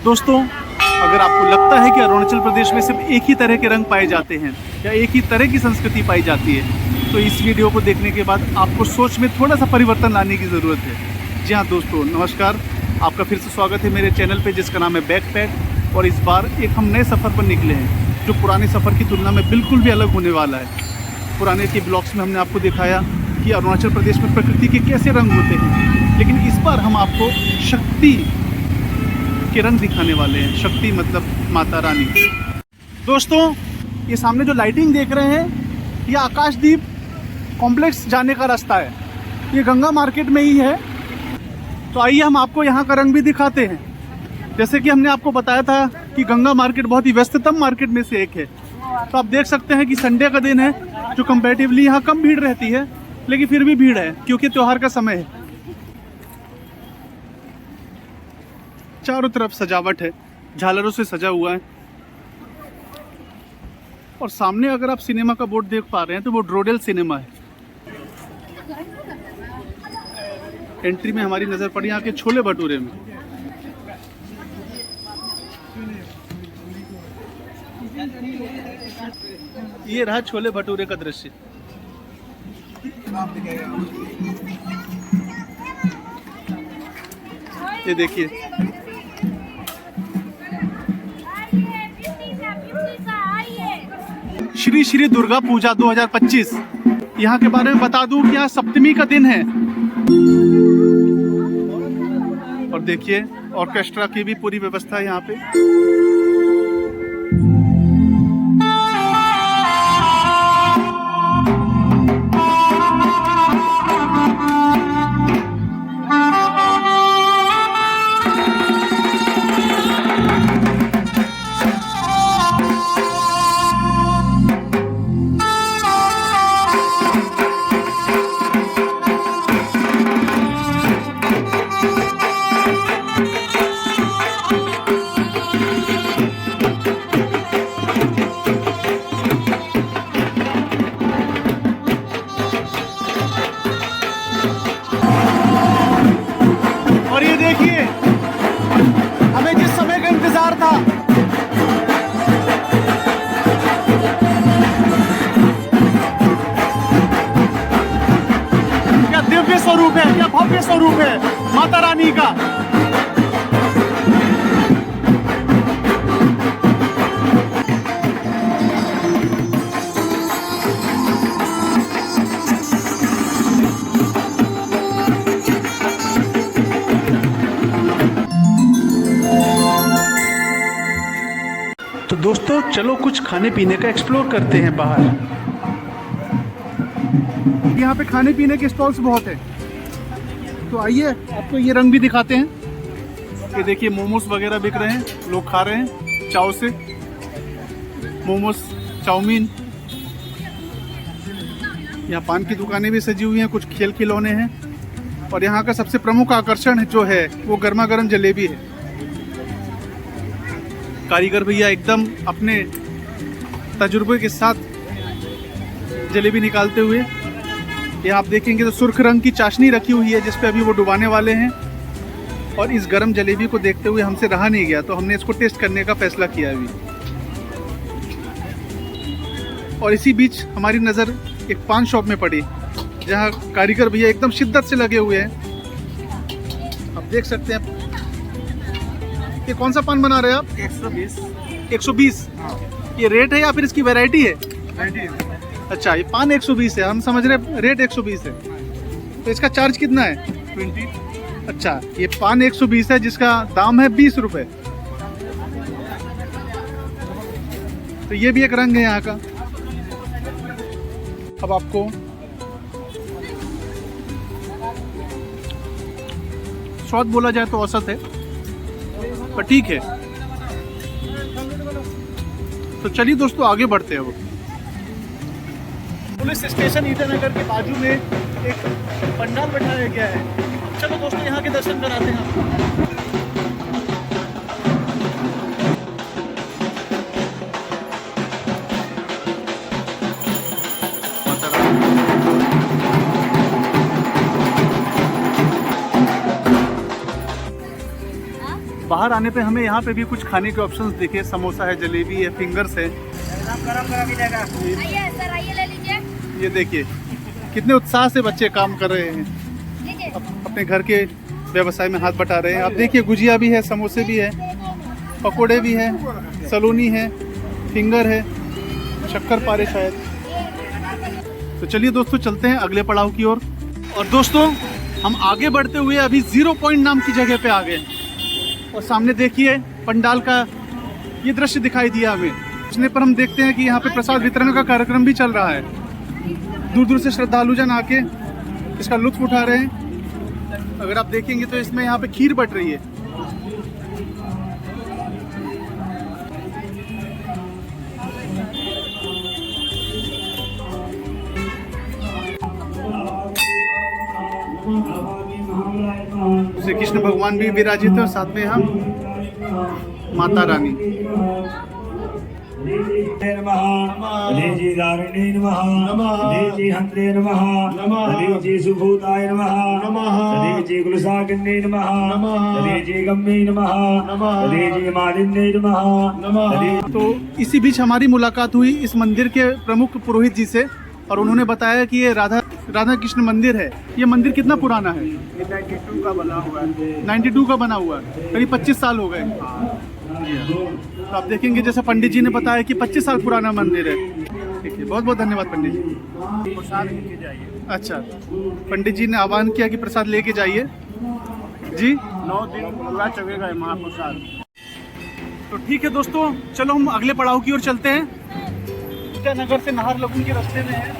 दोस्तों, अगर आपको लगता है कि अरुणाचल प्रदेश में सिर्फ एक ही तरह के रंग पाए जाते हैं या एक ही तरह की संस्कृति पाई जाती है, तो इस वीडियो को देखने के बाद आपको सोच में थोड़ा सा परिवर्तन लाने की ज़रूरत है। जी हाँ दोस्तों, नमस्कार। आपका फिर से स्वागत है मेरे चैनल पे, जिसका नाम है बैकपैक। और इस बार एक हम नए सफ़र पर निकले हैं जो पुराने सफ़र की तुलना में बिल्कुल भी अलग होने वाला है। पुराने के ब्लॉग्स में हमने आपको दिखाया कि अरुणाचल प्रदेश में प्रकृति के कैसे रंग होते हैं, लेकिन इस बार हम आपको शक्ति के रंग दिखाने वाले हैं। शक्ति मतलब माता रानी। दोस्तों, ये सामने जो लाइटिंग देख रहे हैं, ये आकाशदीप कॉम्प्लेक्स जाने का रास्ता है। ये गंगा मार्केट में ही है। तो आइए हम आपको यहाँ का रंग भी दिखाते हैं। जैसे कि हमने आपको बताया था कि गंगा मार्केट बहुत ही व्यस्ततम मार्केट में से एक है। तो आप देख सकते हैं कि संडे का दिन है, जो कंपैरेटिवली यहाँ कम भीड़ रहती है, लेकिन फिर भी भीड़ है क्योंकि त्योहार का समय है। चारों तरफ सजावट है, झालरों से सजा हुआ है। और सामने अगर आप सिनेमा का बोर्ड देख पा रहे हैं तो वो ड्रोडेल सिनेमा है। एंट्री में हमारी नज़र पड़ी यहाँ के छोले भटूरे में। ये रहा छोले भटूरे का दृश्य। ये देखिए, श्री श्री दुर्गा पूजा 2025। यहाँ के बारे में बता दूं कि यहाँ सप्तमी का दिन है। और देखिए, ऑर्केस्ट्रा की भी पूरी व्यवस्था है यहाँ पे। हमें जिस समय का इंतजार था, क्या दिव्य स्वरूप है, क्या भव्य स्वरूप है माता रानी का। तो दोस्तों, चलो कुछ खाने पीने का एक्सप्लोर करते हैं बाहर। यहाँ पे खाने पीने के स्टॉल्स बहुत है। तो आइए आपको ये रंग भी दिखाते हैं। ये देखिए, मोमोस वगैरह बिक रहे हैं, लोग खा रहे हैं चाव से। मोमोस, चाउमीन। यहाँ पान की दुकानें भी सजी हुई हैं, कुछ खेल खिलौने हैं। और यहाँ का सबसे प्रमुख आकर्षण जो है वो गर्मा गर्म जलेबी है। कारीगर भैया एकदम अपने तजुर्बे के साथ जलेबी निकालते हुए। ये आप देखेंगे तो सुर्ख रंग की चाशनी रखी हुई है, जिसपे अभी वो डुबाने वाले हैं। और इस गरम जलेबी को देखते हुए हमसे रहा नहीं गया, तो हमने इसको टेस्ट करने का फैसला किया अभी। और इसी बीच हमारी नज़र एक पान शॉप में पड़ी, जहाँ कारीगर भैया एकदम शिद्दत से लगे हुए हैं। आप देख सकते हैं। ये कौन सा पान बना रहे हैं आप? 120। 120। ये रेट है या फिर इसकी वैरायटी है? अच्छा, ये पान 120 है, हम समझ रहे रेट 120 है। तो इसका चार्ज कितना है? 20। अच्छा, ये पान 120 है, जिसका दाम है 20 रुपये। तो ये भी एक रंग है यहाँ का। अब आपको स्वाद बोला जाए तो औसत है, पर ठीक है। तो चलिए दोस्तों, आगे बढ़ते हैं। वो पुलिस स्टेशन ईटानगर के बाजू में एक पंडाल बैठाया गया है। चलो दोस्तों, यहाँ के दर्शन कराते हैं आपको। बाहर आने पे हमें यहाँ पे भी कुछ खाने के ऑप्शंस दिखे। समोसा है, जलेबी है, फिंगर्स है। आइए सर, आइए ले लीजिए। ये देखिए कितने उत्साह से बच्चे काम कर रहे हैं, अपने घर के व्यवसाय में हाथ बटा रहे हैं। अब देखिए गुजिया भी है, समोसे भी है, पकोड़े भी है, सलोनी है, फिंगर है, शक्करपारे शायद। तो चलिए दोस्तों चलते हैं अगले पड़ाव की ओर। और दोस्तों हम आगे बढ़ते हुए अभी 0 पॉइंट नाम की जगह पे आ गए और सामने देखिए पंडाल का ये दृश्य दिखाई दिया हमें। उसने पर हम देखते हैं कि यहाँ पे प्रसाद वितरण का कार्यक्रम भी चल रहा है। दूर दूर से श्रद्धालुजन आके इसका लुत्फ उठा रहे हैं। अगर आप देखेंगे तो इसमें यहाँ पे खीर बट रही है। श्री कृष्ण भगवान भी विराजित है और साथ में हम माता रानी। तो इसी बीच हमारी मुलाकात हुई इस मंदिर के प्रमुख पुरोहित जी से और उन्होंने बताया कि ये राधा कृष्ण मंदिर है। ये मंदिर कितना पुराना है? 92 का बना हुआ है। 92 का बना हुआ है, करीब 25 साल हो गए। तो आप देखेंगे जैसे पंडित जी ने बताया कि 25 साल पुराना मंदिर है। ठीक है, बहुत बहुत धन्यवाद पंडित जी। प्रसाद लेके जाइए। अच्छा, पंडित जी ने आह्वान किया कि प्रसाद लेके जाइए जी। 9 दिन पूरा चलेगा ये महाप्रसाद। तो ठीक है दोस्तों, चलो हम अगले पड़ाव की ओर चलते हैं। ईटानगर से नाहरलगुन के रास्ते में है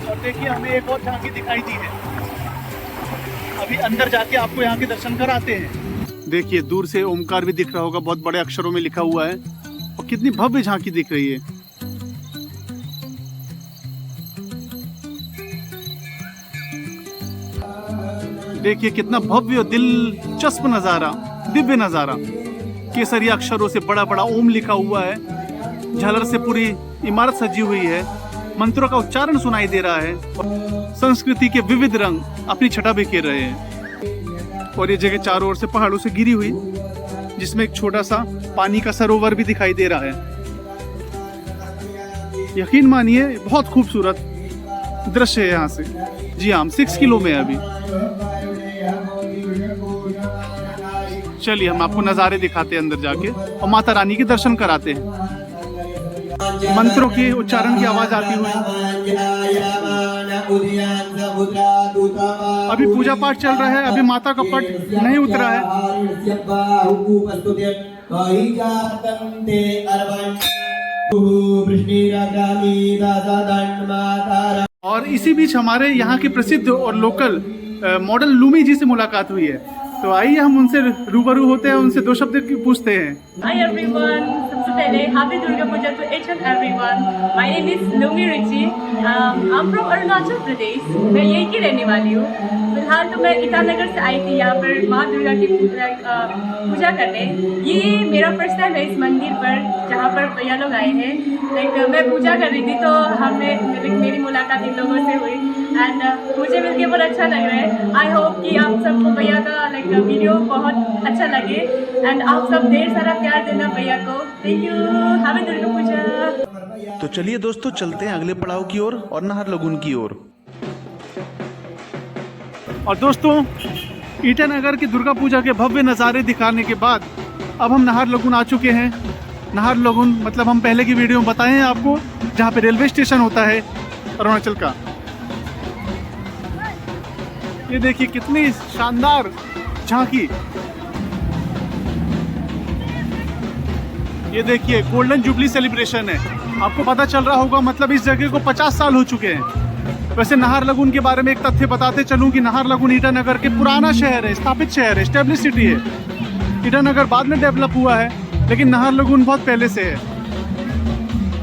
और देखिए हमें एक और झांकी दिखाई दी है। अभी अंदर जाके आपको यहाँ के दर्शन कराते हैं। देखिए दूर से ओमकार भी दिख रहा होगा, बहुत बड़े अक्षरों में लिखा हुआ है और कितनी भव्य झांकी दिख रही है। देखिए कितना भव्य दिलचस्प नजारा, दिव्य नजारा। केसरिया अक्षरों से बड़ा बड़ा ओम लिखा हुआ है। झालर से पूरी इमारत सजी हुई है। मंत्रों का उच्चारण सुनाई दे रहा है। संस्कृति के विविध रंग अपनी छटा बिखेर रहे हैं और ये जगह चारों ओर से पहाड़ों से घिरी हुई, जिसमें एक छोटा सा पानी का सरोवर भी दिखाई दे रहा है। यकीन मानिए बहुत खूबसूरत दृश्य है यहाँ से। जी हाँ, हम 6 किलो में अभी। चलिए हम आपको नज़ारे दिखाते हैं अंदर जाके और माता रानी के दर्शन कराते हैं। मंत्रों के उच्चारण की आवाज आती हुई। अभी पूजा पाठ चल रहा है, अभी माता का पट नहीं उतरा है। और इसी बीच हमारे यहाँ के प्रसिद्ध और लोकल मॉडल लूमी जी से मुलाकात हुई है। तो आइए हम उनसे रूबरू होते हैं, उनसे 2 शब्द पूछते हैं। Hi everyone, सबसे पहले Happy Durga Puja to each and everyone. My name is Lumi Richi. I'm from Arunachal Pradesh. मैं यहीं की रहने वाली हूँ। फिलहाल तो मैं ईटानगर से आई थी यहाँ पर माँ दुर्गा की पूजा करने। ये मेरा फर्स्ट टाइम है इस मंदिर पर जहाँ पर भैया लोग आए हैं। मैं पूजा कर रही थी तो मेरी मुलाकात इन लोगों से हुई एंड मुझे मिलके बहुत अच्छा लग रहा है। आई होप कि आप सबको भैया का वीडियो बहुत अच्छा लगे एंड आप सब ढेर सारा प्यार देना भैया को। Thank you. Happy Durga Puja. तो चलिए दोस्तों चलते हैं अगले पड़ाव की ओर और नाहरलगुन की ओर। और दोस्तों ईटानगर की दुर्गा पूजा के भव्य नज़ारे दिखाने के बाद अब हम नाहरलगुन आ चुके हैं। नाहरलगुन मतलब हम पहले की वीडियो में बताए हैं आपको, जहाँ पे रेलवे स्टेशन होता है अरुणाचल का। ये देखिए कितनी शानदार झांकी। ये देखिए गोल्डन जुबली सेलिब्रेशन है। आपको पता चल रहा होगा, मतलब इस जगह को 50 साल हो चुके हैं। वैसे नाहरलगुन के बारे में एक तथ्य बताते चलूं कि नाहरलगुन ईटानगर के पुराना शहर है, स्थापित शहर है, एस्टेब्लिश सिटी है। ईटानगर बाद में डेवलप हुआ है, लेकिन नाहरलगुन बहुत पहले से है।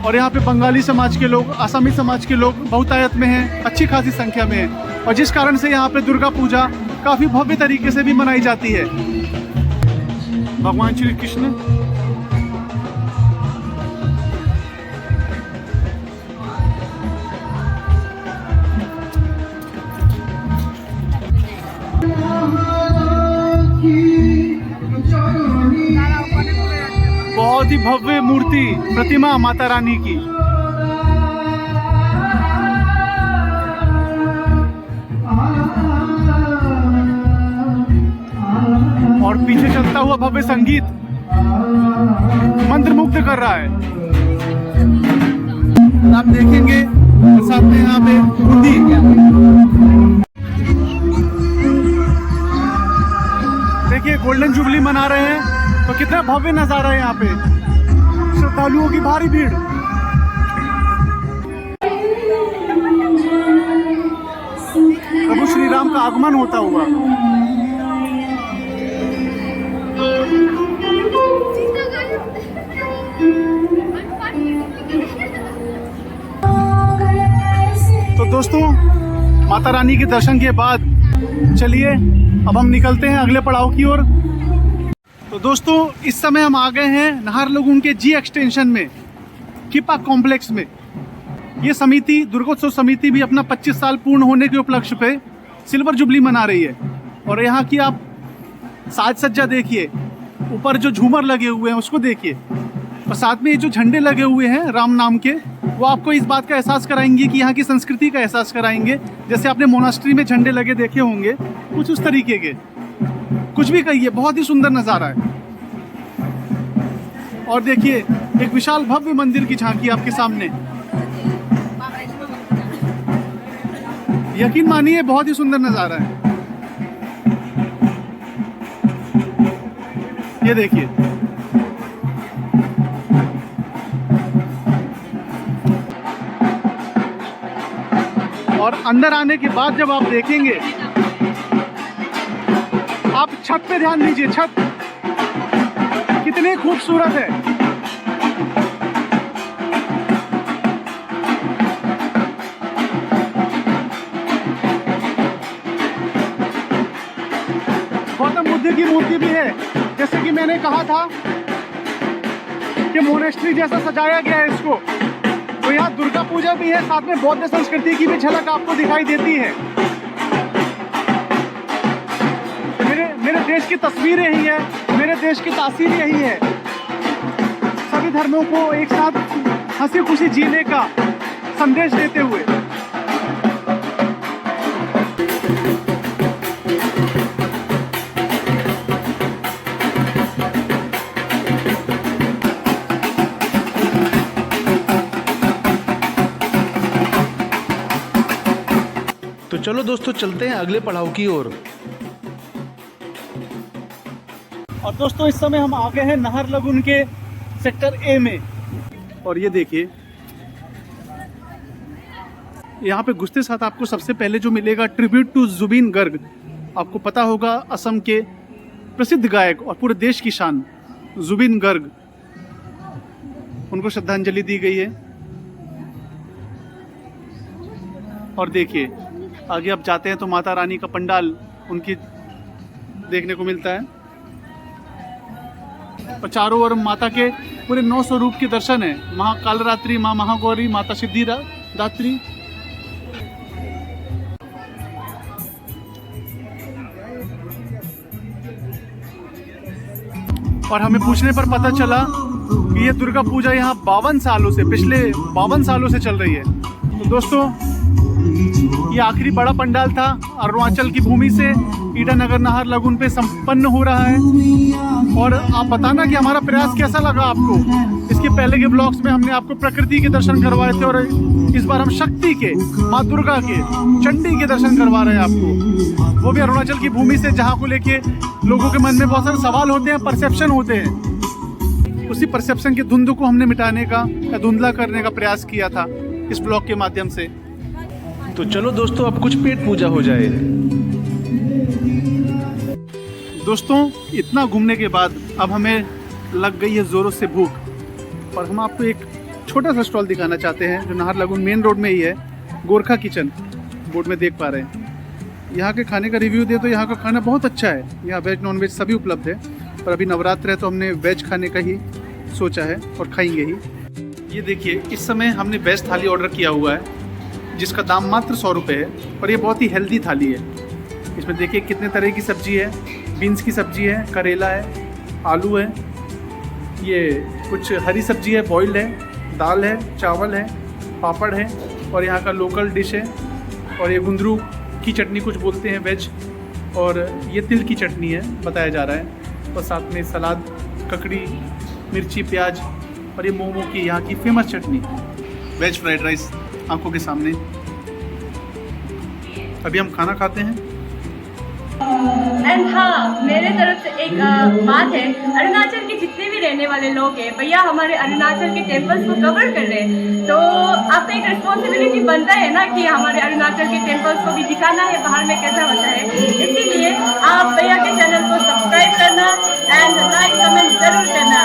और यहाँ पे बंगाली समाज के लोग, आसामी समाज के लोग बहुतायत में हैं, अच्छी खासी संख्या में हैं। और जिस कारण से यहाँ पे दुर्गा पूजा काफ़ी भव्य तरीके से भी मनाई जाती है। भगवान श्री कृष्ण बहुत ही भव्य मूर्ति प्रतिमा माता रानी की। और पीछे चलता हुआ भव्य संगीत मंत्रमुग्ध कर रहा है। आप देखेंगे साथ में यहाँ पे बूंदी, देखिए गोल्डन जुबली मना रहे हैं, तो कितना भव्य नजारा है यहाँ पे, श्रद्धालुओं की भारी भीड़। प्रभु श्री राम का आगमन होता हुआ। तो दोस्तों, माता रानी के दर्शन के बाद चलिए अब हम निकलते हैं अगले पड़ाव की ओर। तो दोस्तों, इस समय हम आ गए हैं नाहरलगुन के जी एक्सटेंशन में, किपा कॉम्प्लेक्स में। ये समिति, दुर्गोत्सव समिति भी अपना 25 साल पूर्ण होने के उपलक्ष्य पे सिल्वर जुबली मना रही है। और यहाँ की आप साज सज्जा देखिए, ऊपर जो झूमर लगे हुए हैं उसको देखिए, और साथ में ये जो झंडे लगे हुए हैं राम नाम के, वो आपको इस बात का एहसास कराएंगे कि यहाँ की संस्कृति का एहसास कराएंगे। जैसे आपने मोनास्ट्री में झंडे लगे देखे होंगे, कुछ उस तरीके के, कुछ भी कहिए, बहुत ही सुंदर नज़ारा है। और देखिए एक विशाल भव्य मंदिर की झांकी आपके सामने, यकीन मानिए बहुत ही सुंदर नज़ारा है। ये देखिए, और अंदर आने के बाद जब आप देखेंगे, आप छत पे ध्यान दीजिए, छत कितनी खूबसूरत है। गौतम बुद्ध की मूर्ति भी है, जैसे कि मैंने कहा था कि मोनेस्ट्री जैसा सजाया गया है इसको। तो यहाँ दुर्गा पूजा भी है, साथ में बौद्ध संस्कृति की भी झलक आपको दिखाई देती है। मेरे देश की तस्वीर यही है, मेरे देश की तासीर यही है, सभी धर्मों को एक साथ हंसी खुशी जीने का संदेश देते हुए। तो चलो दोस्तों, चलते हैं अगले पड़ाव की ओर। और दोस्तों, इस समय हम आ गए हैं नाहरलगुन के सेक्टर ए में। और ये देखिए, यहाँ पे घुसते साथ आपको सबसे पहले जो मिलेगा, ट्रिब्यूट टू जुबिन गर्ग। आपको पता होगा, असम के प्रसिद्ध गायक और पूरे देश की शान जुबिन गर्ग, उनको श्रद्धांजलि दी गई है। और देखिए आगे आप जाते हैं तो माता रानी का पंडाल उनकी देखने को मिलता है, और चारों ओर माता के पूरे 9 स्वरूप के दर्शन है। माँ कालरात्रि, माँ महागौरी, माता सिद्धिदात्री। और हमें पूछने पर पता चला कि ये दुर्गा पूजा यहाँ 52 सालों से, पिछले 52 सालों से चल रही है। तो दोस्तों, ये आखिरी बड़ा पंडाल था अरुणाचल की भूमि से ईटानगर नाहरलगुन पे संपन्न हो रहा है। और आप बताना कि हमारा प्रयास कैसा लगा आपको। इसके पहले के ब्लॉग्स में हमने आपको प्रकृति के दर्शन करवाए थे, और इस बार हम शक्ति के, माँ दुर्गा के, चंडी के दर्शन करवा रहे हैं आपको, वो भी अरुणाचल की भूमि से, जहाँ को लेके लोगों के मन में बहुत सारे सवाल होते हैं, परसेप्शन होते हैं। उसी परसेप्शन की धुंध को हमने मिटाने का या धुंधला करने का प्रयास किया था इस ब्लॉग के माध्यम से। तो चलो दोस्तों, अब कुछ पेट पूजा हो जाए। दोस्तों, इतना घूमने के बाद अब हमें लग गई है ज़ोरों से भूख, और हम आपको एक छोटा सा स्टॉल दिखाना चाहते हैं जो नाहरलगुन मेन रोड में ही है। गोरखा किचन बोर्ड में देख पा रहे हैं। यहाँ के खाने का रिव्यू दे तो यहाँ का खाना बहुत अच्छा है। यहाँ वेज नॉन वेज सभी उपलब्ध है, पर अभी नवरात्र है तो हमने वेज खाने का ही सोचा है और खाएंगे ही। ये देखिए, इस समय हमने वेज थाली ऑर्डर किया हुआ है जिसका दाम मात्र 100 रुपये है, और ये बहुत ही हेल्दी थाली है। इसमें देखिए कितने तरह की सब्जी है, बीन्स की सब्जी है, करेला है, आलू है, ये कुछ हरी सब्जी है, बॉइल्ड है, दाल है, चावल है, पापड़ है और यहाँ का लोकल डिश है। और ये गुंदरू की चटनी कुछ बोलते हैं वेज, और ये तिल की चटनी है बताया जा रहा है। और साथ में सलाद, ककड़ी, मिर्ची, प्याज और ये मोमो की यहाँ की फेमस चटनी, वेज फ्राइड राइस आंखों के सामने। अभी हम खाना खाते हैं। एंड हाँ, मेरे तरफ से एक बात है, अरुणाचल के जितने भी रहने वाले लोग हैं, भैया हमारे अरुणाचल के टेम्पल्स को कवर कर रहे हैं, तो आपका एक रिस्पॉन्सिबिलिटी बनता है ना कि हमारे अरुणाचल के टेम्पल्स को भी दिखाना है बाहर में कैसा होता है। इसीलिए आप भैया के चैनल को सब्सक्राइब करना एंड लाइक कमेंट जरूर करना।